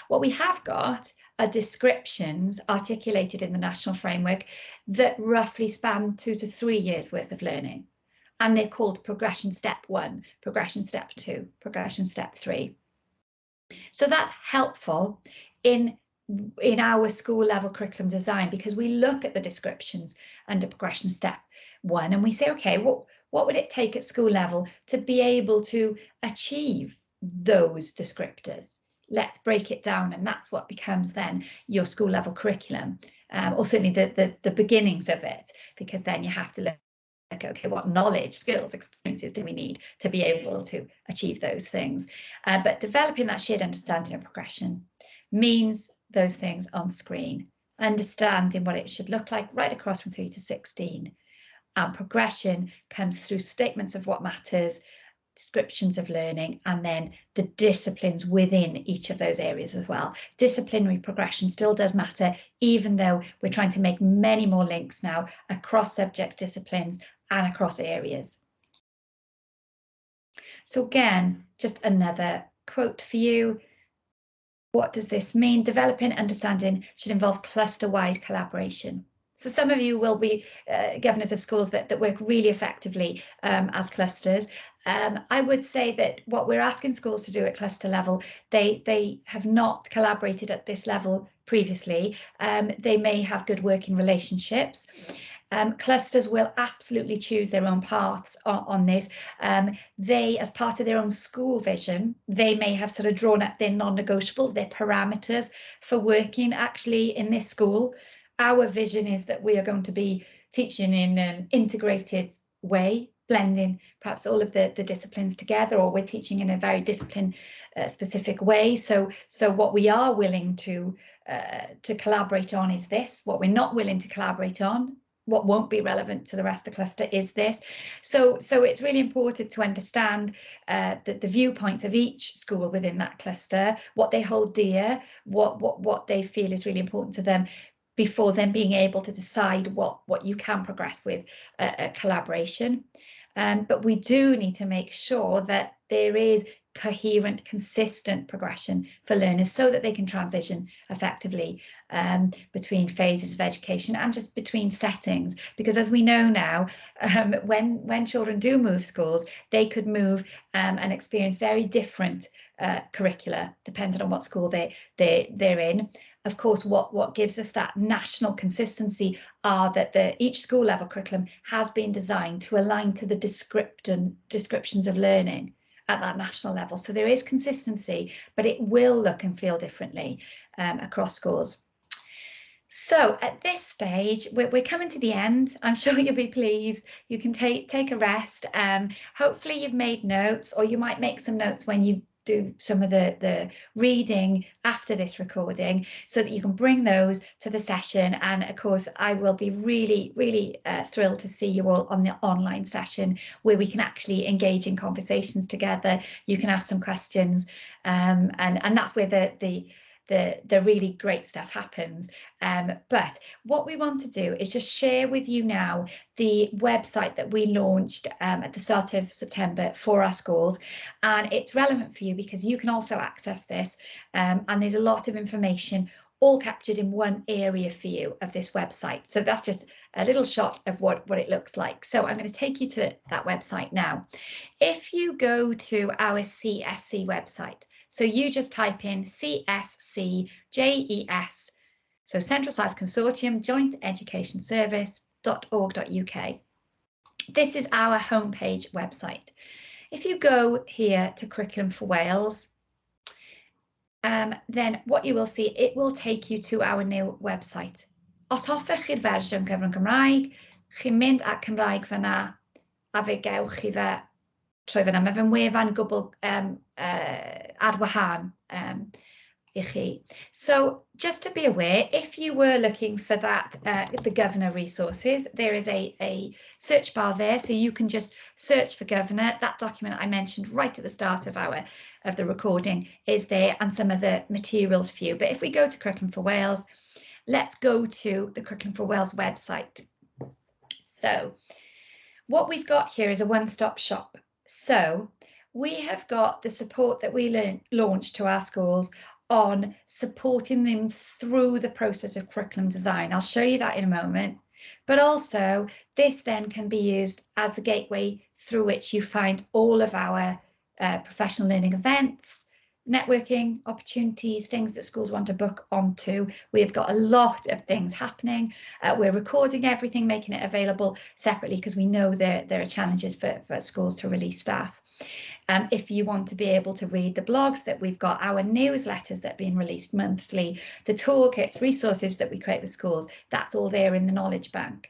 What we have got are descriptions articulated in the national framework that roughly span 2 to 3 years worth of learning. And they're called progression step 1, progression step 2, progression step 3. So that's helpful in our school level curriculum design, because we look at the descriptions under progression step 1 and we say, okay, what would it take at school level to be able to achieve those descriptors? Let's break it down, and that's what becomes then your school level curriculum, or certainly the beginnings of it, because then you have to look, okay, what knowledge, skills, experiences do we need to be able to achieve those things? But developing that shared understanding of progression means those things on screen, understanding what it should look like right across from 3 to 16. And progression comes through statements of what matters, descriptions of learning, and then the disciplines within each of those areas as well. Disciplinary progression still does matter, even though we're trying to make many more links now across subjects, disciplines, and across areas. So again, just another quote for you. What does this mean? Developing understanding should involve cluster-wide collaboration. So some of you will be governors of schools that work really effectively as clusters. I would say that what we're asking schools to do at cluster level, they have not collaborated at this level previously. They may have good working relationships. Clusters will absolutely choose their own paths on this. They, as part of their own school vision, they may have sort of drawn up their non-negotiables, their parameters for working actually in this school. Our vision is that we are going to be teaching in an integrated way, blending perhaps all of the disciplines together, or we're teaching in a very discipline specific way. So what we are willing to collaborate on is this. What we're not willing to collaborate on, what won't be relevant to the rest of the cluster, is this. So it's really important to understand the viewpoints of each school within that cluster, what they hold dear, what they feel is really important to them, before then being able to decide what you can progress with collaboration. But we do need to make sure that there is coherent, consistent progression for learners so that they can transition effectively between phases of education and just between settings. Because as we know now, when children do move schools, they could move and experience very different curricula depending on what school they're in. Of course, what gives us that national consistency are that each school level curriculum has been designed to align to the descriptions of learning at that national level. So there is consistency, but it will look and feel differently across schools. So at this stage, we're coming to the end. I'm sure you'll be pleased. You can take a rest. Hopefully you've made notes, or you might make some notes when you do some of the reading after this recording, so that you can bring those to the session. And of course, I will be really thrilled to see you all on the online session, where we can actually engage in conversations together. You can ask some questions, and that's where the really great stuff happens. But what we want to do is just share with you now the website that we launched at the start of September for our schools, and it's relevant for you because you can also access this, and there's a lot of information all captured in one area for you of this website. So that's just a little shot of what it looks like. So I'm going to take you to that website now. If you go to our CSC website, so you just type in CSCJES, so Central South Consortium Joint Education Service.org.uk. This is our homepage website. If you go here to Curriculum for Wales, then what you will see, it will take you to our new website. Os hoffech chi'r fersiwn cyfrwng Cymraeg, chi'n mynd at Cymraeg fyna, a fe gewch chi fe trwy fyna. Mae fe'n wefan gwbl ar wahân I chi. So just to be aware, if you were looking for that, the Governor resources, there is a search bar there, so you can just search for Governor. That document I mentioned right at the start of the recording is there, and some of the materials for you. But if we go to Curriculum for Wales, let's go to the Curriculum for Wales website. So what we've got here is a one-stop shop. So we have got the support that we launched to our schools on supporting them through the process of curriculum design. I'll show you that in a moment. But also, this then can be used as the gateway through which you find all of our professional learning events, networking opportunities, things that schools want to book onto. We've got a lot of things happening. We're recording everything, making it available separately because we know there are challenges for schools to release staff. If you want to be able to read the blogs that we've got, our newsletters that are being released monthly, the toolkits, resources that we create with schools, that's all there in the knowledge bank.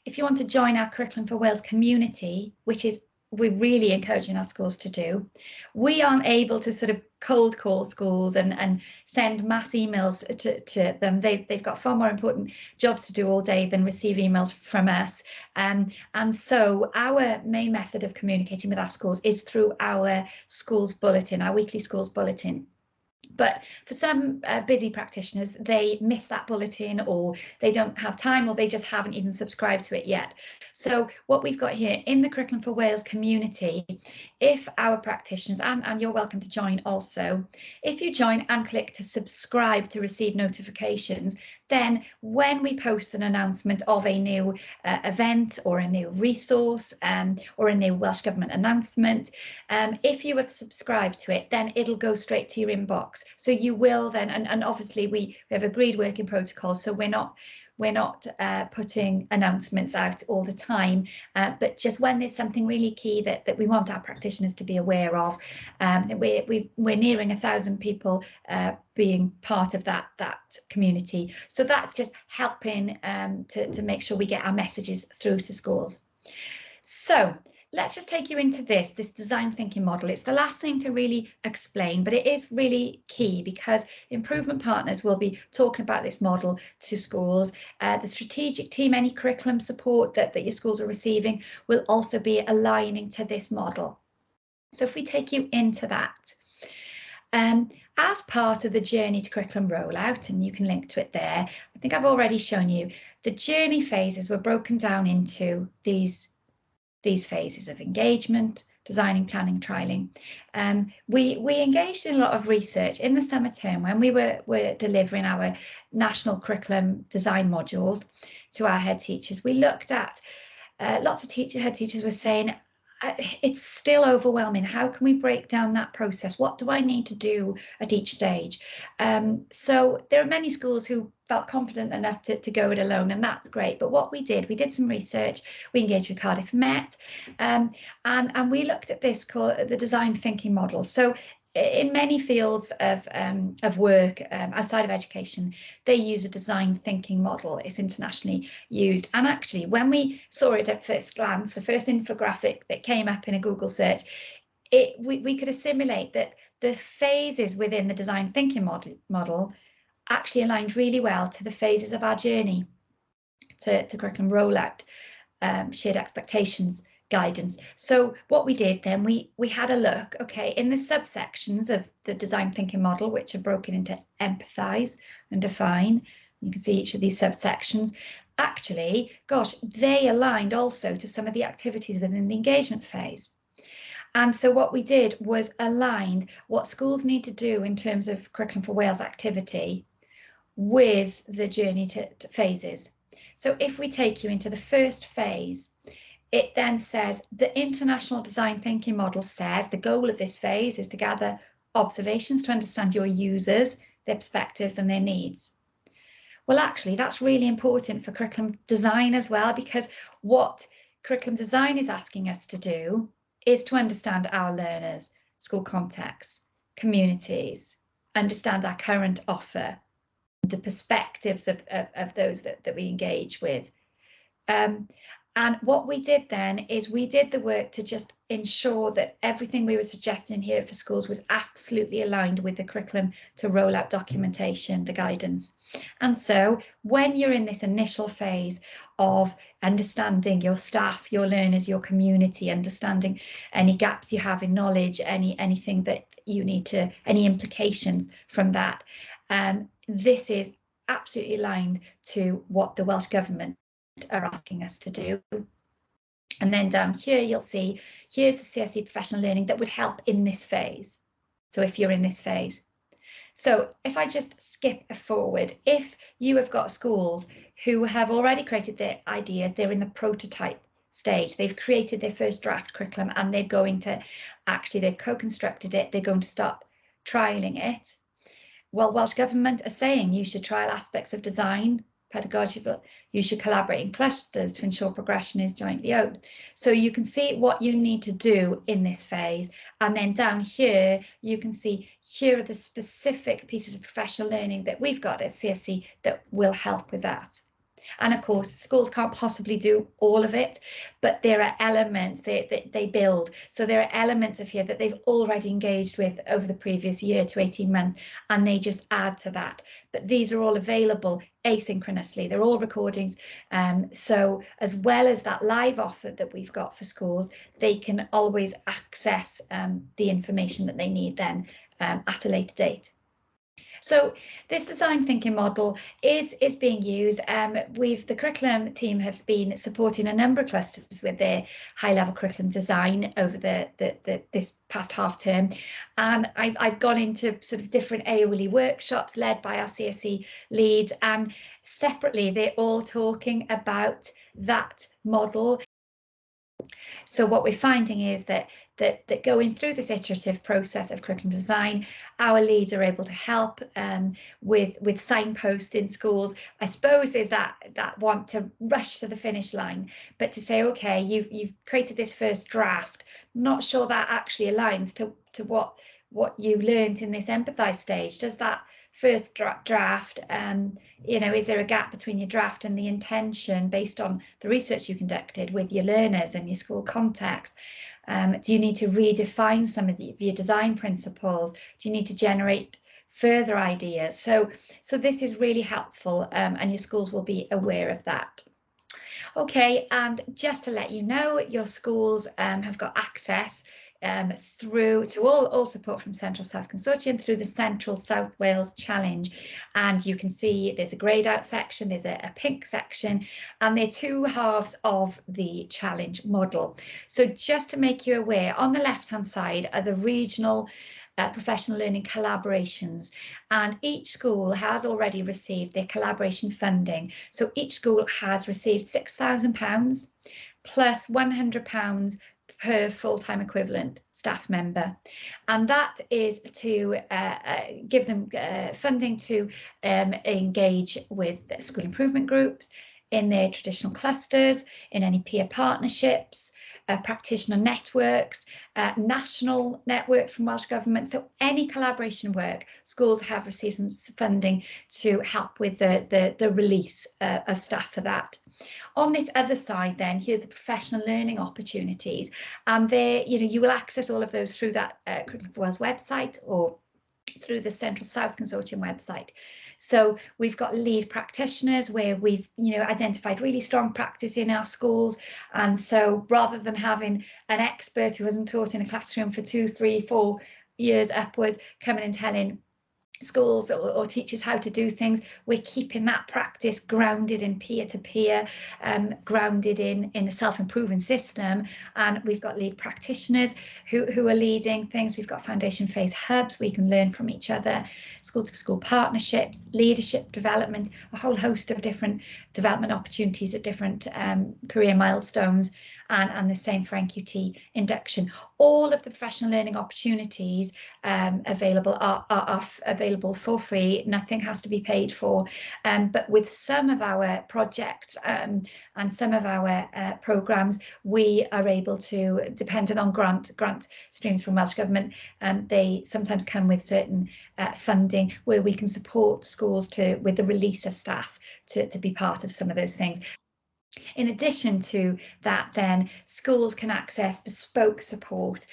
If you want to join our Curriculum for Wales community, which is we're really encouraging our schools to do, we aren't able to sort of cold call schools and send mass emails to them. They've got far more important jobs to do all day than receive emails from us. And so our main method of communicating with our schools is through our schools bulletin, our weekly schools bulletin. But for some busy practitioners, they miss that bulletin, or they don't have time, or they just haven't even subscribed to it yet. So what we've got here in the Curriculum for Wales community, if our practitioners, and you're welcome to join also, if you join and click to subscribe to receive notifications, then when we post an announcement of a new event or a new resource or a new Welsh Government announcement, if you have subscribed to it, then it'll go straight to your inbox. So you will then, and obviously we have agreed working protocols, so we're not putting announcements out all the time, but just when there's something really key that we want our practitioners to be aware of. We're nearing 1,000 people being part of that community, so that's just helping to make sure we get our messages through to schools. So let's just take you into this design thinking model. It's the last thing to really explain, but it is really key because improvement partners will be talking about this model to schools. The strategic team, any curriculum support that your schools are receiving, will also be aligning to this model. So if we take you into that, as part of the journey to curriculum rollout, and you can link to it there, I think I've already shown you the journey phases were broken down into these phases of engagement, designing, planning, trialling. We engaged in a lot of research in the summer term when we were delivering our national curriculum design modules to our head teachers. We looked at lots of head teachers were saying, it's still overwhelming. How can we break down that process? What do I need to do at each stage? So there are many schools who felt confident enough to go it alone, and that's great. But what we did some research. We engaged with Cardiff Met, and we looked at this called the design thinking model. So in many fields of work outside of education, they use a design thinking model. It's internationally used. And actually, when we saw it at first glance, the first infographic that came up in a Google search, we could assimilate that the phases within the design thinking model actually aligned really well to the phases of our journey to curriculum rollout, shared expectations, guidance. So what we did then, we had a look, okay, in the subsections of the design thinking model, which are broken into empathise and define. You can see each of these subsections. Actually, gosh, they aligned also to some of the activities within the engagement phase. And so what we did was aligned what schools need to do in terms of Curriculum for Wales activity with the journey to phases. So if we take you into the first phase, it then says the international design thinking model says the goal of this phase is to gather observations to understand your users, their perspectives and their needs. Well, actually, that's really important for curriculum design as well, because what curriculum design is asking us to do is to understand our learners, school context, communities, understand our current offer, the perspectives of those that we engage with. And what we did then is we did the work to just ensure that everything we were suggesting here for schools was absolutely aligned with the curriculum to roll out documentation, the guidance. And so when you're in this initial phase of understanding your staff, your learners, your community, understanding any gaps you have in knowledge, anything that you need to, any implications from that, this is absolutely aligned to what the Welsh Government are asking us to do. And then down here, you'll see, here's the CSE professional learning that would help in this phase. So if you're in this phase. So if I just skip forward, if you have got schools who have already created their ideas, they're in the prototype stage, they've created their first draft curriculum and they're going to, actually they've co-constructed it, they're going to start trialling it. Well, Welsh Government are saying you should trial aspects of design, pedagogy, but you should collaborate in clusters to ensure progression is jointly owned. So you can see what you need to do in this phase. And then down here, you can see here are the specific pieces of professional learning that we've got at CSE that will help with that. And of course, schools can't possibly do all of it, but there are elements that they build. So there are elements of here that they've already engaged with over the previous year to 18 months, and they just add to that. But these are all available asynchronously. They're all recordings. So as well as that live offer that we've got for schools, they can always access the information that they need then at a later date. So this design thinking model is being used. The curriculum team have been supporting a number of clusters with their high level curriculum design over this past half term. And I've gone into sort of different AOLE workshops led by our CSE leads, and separately they're all talking about that model. So what we're finding is that going through this iterative process of curriculum design, our leads are able to help with signposts in schools. I suppose there's that want to rush to the finish line, but to say, okay, you've created this first draft, not sure that actually aligns to what you learned in this empathise stage. Does that first draft, is there a gap between your draft and the intention based on the research you conducted with your learners and your school context? Do you need to redefine some of your design principles? Do you need to generate further ideas? So this is really helpful, and your schools will be aware of that. Okay, and just to let you know, your schools have got access through to all support from Central South Consortium through the Central South Wales Challenge. And you can see there's a greyed out section, there's a pink section, and they're two halves of the challenge model. So just to make you aware, on the left hand side are the regional professional learning collaborations, and each school has already received their collaboration funding. So each school has received £6,000 plus £100 per full-time equivalent staff member, and that is to give them funding to engage with school improvement groups, in their traditional clusters, in any peer partnerships, practitioner networks, national networks from Welsh Government. So any collaboration work, schools have received some funding to help with the release of staff for that. On this other side then, here's the professional learning opportunities, and there, you will access all of those through that Curriculum for Wales website or through the Central South Consortium website. So we've got lead practitioners where we've identified really strong practice in our schools, and so rather than having an expert who hasn't taught in a classroom for 2, 3, 4 years upwards coming and telling schools or teachers how to do things, we're keeping that practice grounded in peer-to-peer, grounded in the self-improving system. And we've got lead practitioners who are leading things. We've got foundation phase hubs where you can learn from each other, school-to-school partnerships, leadership development, a whole host of different development opportunities at different career milestones, and the same for NQT induction. All of the professional learning opportunities available are available for free. Nothing has to be paid for. But with some of our projects and some of our programmes, we are able to, depending on grant streams from Welsh Government, they sometimes come with certain funding where we can support schools with the release of staff to be part of some of those things. In addition to that, then schools can access bespoke support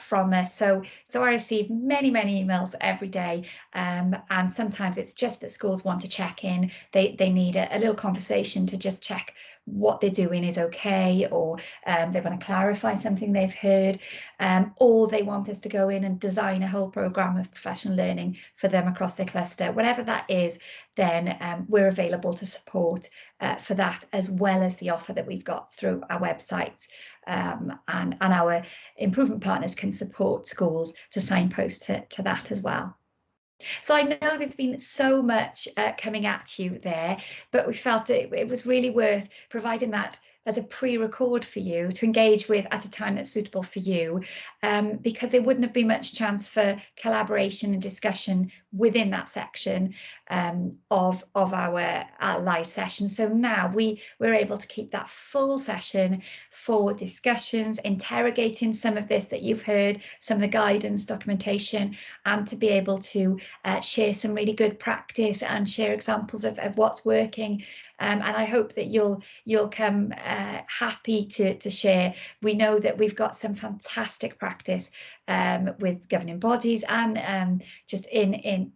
from us. So I receive many emails every day, and sometimes it's just that schools want to check in. They need a little conversation to just check what they're doing is okay, or they want to clarify something they've heard, or they want us to go in and design a whole programme of professional learning for them across their cluster. Whatever that is, then we're available to support for that, as well as the offer that we've got through our websites, and our improvement partners can support schools to signpost to that as well. So I know there's been so much coming at you there, but we felt it was really worth providing that as a pre-record for you to engage with at a time that's suitable for you, because there wouldn't have been much chance for collaboration and discussion within that section of our live session. So now we're able to keep that full session for discussions, interrogating some of this that you've heard, some of the guidance, documentation, and to be able to share some really good practice and share examples of what's working. And I hope that you'll come happy to share. We know that we've got some fantastic practice with governing bodies and just in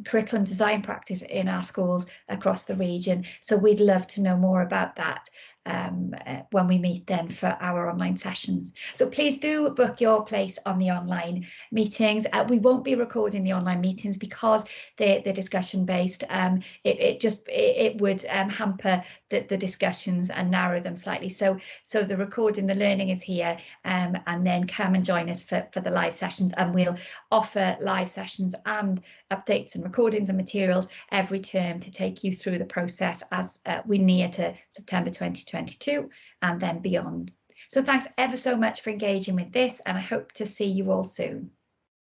curriculum design practice in our schools across the region. So we'd love to know more about that when we meet then for our online sessions. So please do book your place on the online meetings. We won't be recording the online meetings because they're discussion based. It would hamper the discussions and narrow them slightly. So the recording, the learning is here, and then come and join us for the live sessions, and we'll offer live sessions and updates and recordings and materials every term to take you through the process as we near to September 2022 and then beyond. So thanks ever so much for engaging with this, and I hope to see you all soon.